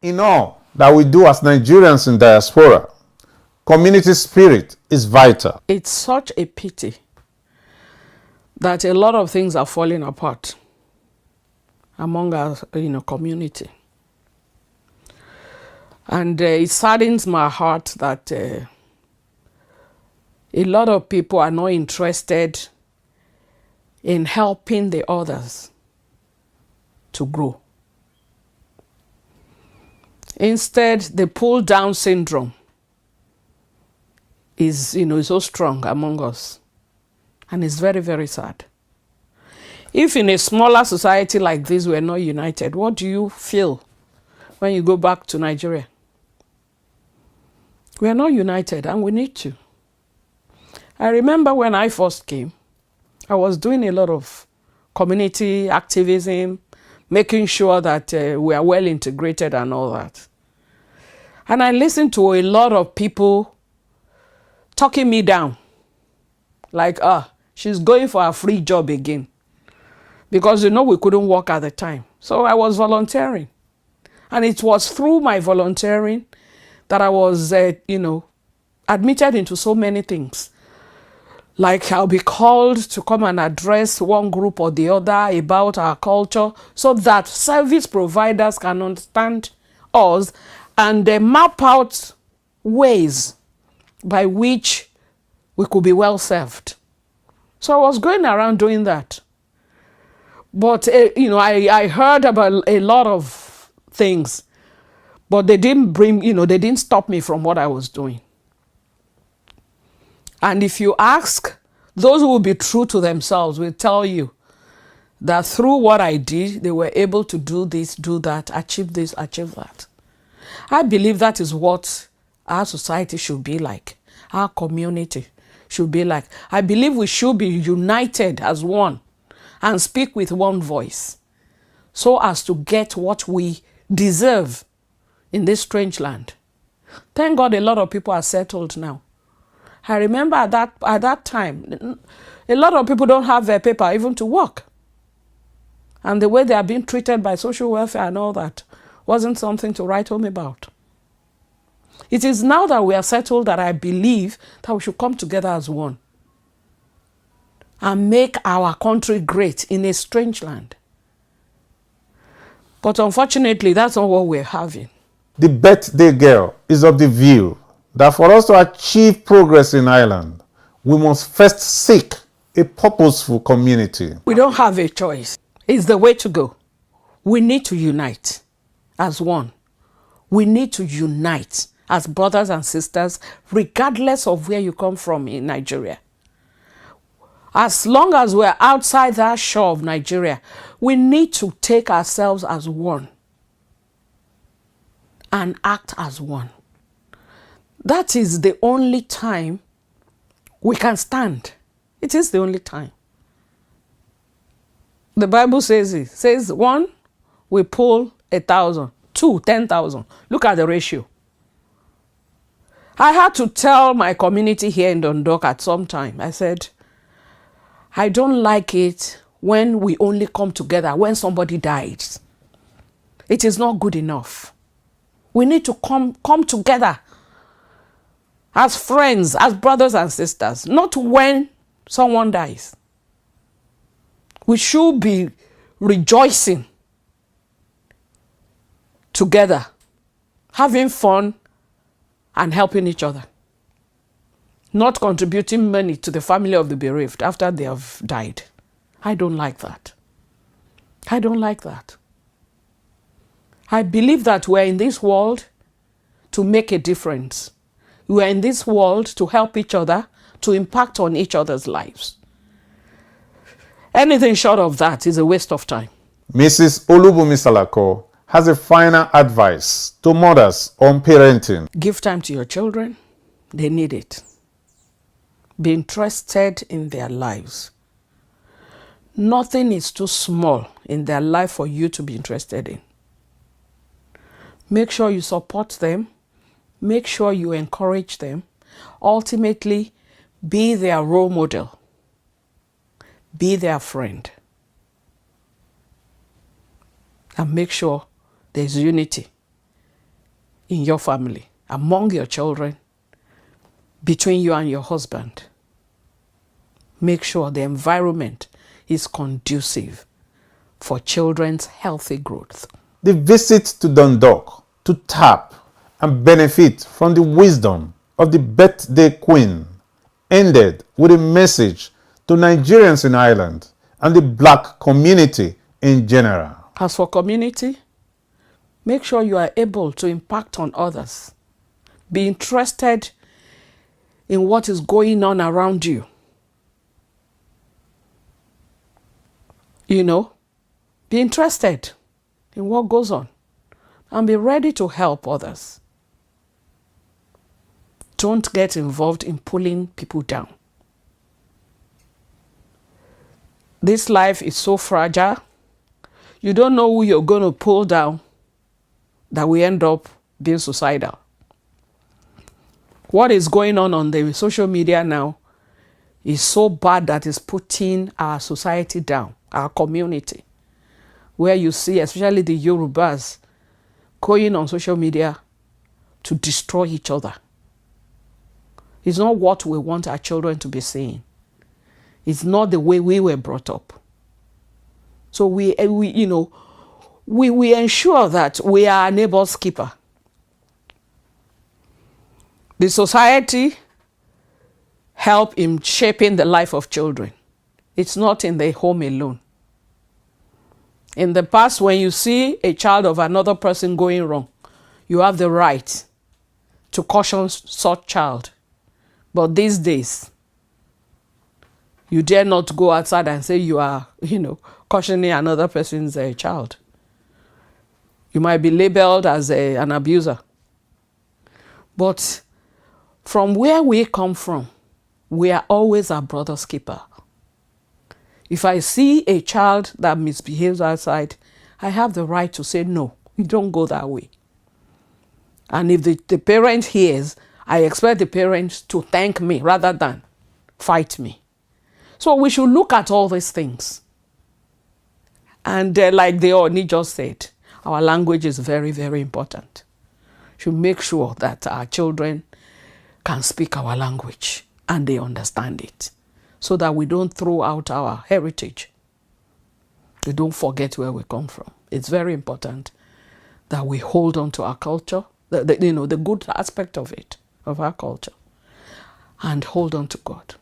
In all that we do as Nigerians in diaspora, community spirit is vital. It's such a pity that a lot of things are falling apart among our community. And it saddens my heart that a lot of people are not interested in helping the others to grow. Instead, the pull down syndrome is so strong among us, and it's very, very sad. If in a smaller society like this we're not united, what do you feel when you go back to Nigeria? We are not united, and we need to. I remember when I first came, I was doing a lot of community activism, making sure that we are well integrated and all that. And I listened to a lot of people talking me down. Like, she's going for a free job again. Because, we couldn't work at the time. So I was volunteering. And it was through my volunteering that I was, admitted into so many things. Like I'll be called to come and address one group or the other about our culture so that service providers can understand us and they map out ways by which we could be well served. So I was going around doing that. But, I heard about a lot of things, but they didn't stop me from what I was doing. And if you ask, those who will be true to themselves will tell you that through what I did, they were able to do this, do that, achieve this, achieve that. I believe that is what our society should be like. Our community should be like. I believe we should be united as one and speak with one voice so as to get what we deserve in this strange land. Thank God a lot of people are settled now. I remember at that time, a lot of people don't have their paper even to work. And the way they are being treated by social welfare and all that wasn't something to write home about. It is now that we are settled that I believe that we should come together as one and make our country great in a strange land. But unfortunately, that's not what we're having. The birthday girl is of the view that for us to achieve progress in Ireland, we must first seek a purposeful community. We don't have a choice. It's the way to go. We need to unite as one. We need to unite as brothers and sisters, regardless of where you come from in Nigeria. As long as we're outside that shore of Nigeria, we need to take ourselves as one and act as one. That is the only time we can stand. It is the only time. The Bible says it. Says 1, we pull 1,000. 2, 10,000. Look at the ratio. I had to tell my community here in Dundalk at some time. I said, I don't like it when we only come together when somebody dies. It is not good enough. We need to come together as friends, as brothers and sisters, not when someone dies. We should be rejoicing together, having fun and helping each other, not contributing money to the family of the bereaved after they have died. I don't like that. I don't like that. I believe that we're in this world to make a difference. We're in this world to help each other, to impact on each other's lives. Anything short of that is a waste of time. Mrs. Olubunmi Salako has a final advice to mothers on parenting. Give time to your children. They need it. Be interested in their lives. Nothing is too small in their life for you to be interested in. Make sure you support them. Make sure you encourage them. Ultimately, be their role model. Be their friend. And make sure there's unity in your family, among your children, between you and your husband. Make sure the environment is conducive for children's healthy growth. The visit to Dundalk to tap and benefit from the wisdom of the birthday queen ended with a message to Nigerians in Ireland and the black community in general. As for community, make sure you are able to impact on others. Be interested in what is going on around you. You know, be interested in what goes on and be ready to help others. Don't get involved in pulling people down. This life is so fragile. You don't know who you're going to pull down that we end up being suicidal. What is going on the social media now is so bad that it's putting our society down, our community. Where you see, especially the Yorubas, going on social media to destroy each other. It's not what we want our children to be seeing. It's not the way we were brought up. So we ensure that we are a neighbor's keeper. The society help in shaping the life of children. It's not in the home alone. In the past, when you see a child of another person going wrong, you have the right to caution such child. But these days, you dare not go outside and say you are, cautioning another person's child. You might be labeled as an abuser. But from where we come from, we are always our brother's keeper. If I see a child that misbehaves outside, I have the right to say, no, you don't go that way. And if the parent hears, I expect the parent to thank me rather than fight me. So we should look at all these things. And like the Oni just said, our language is very, very important. We should make sure that our children can speak our language and they understand it, so that we don't throw out our heritage. We don't forget where we come from. It's very important that we hold on to our culture, the good aspect of it, of our culture, and hold on to God.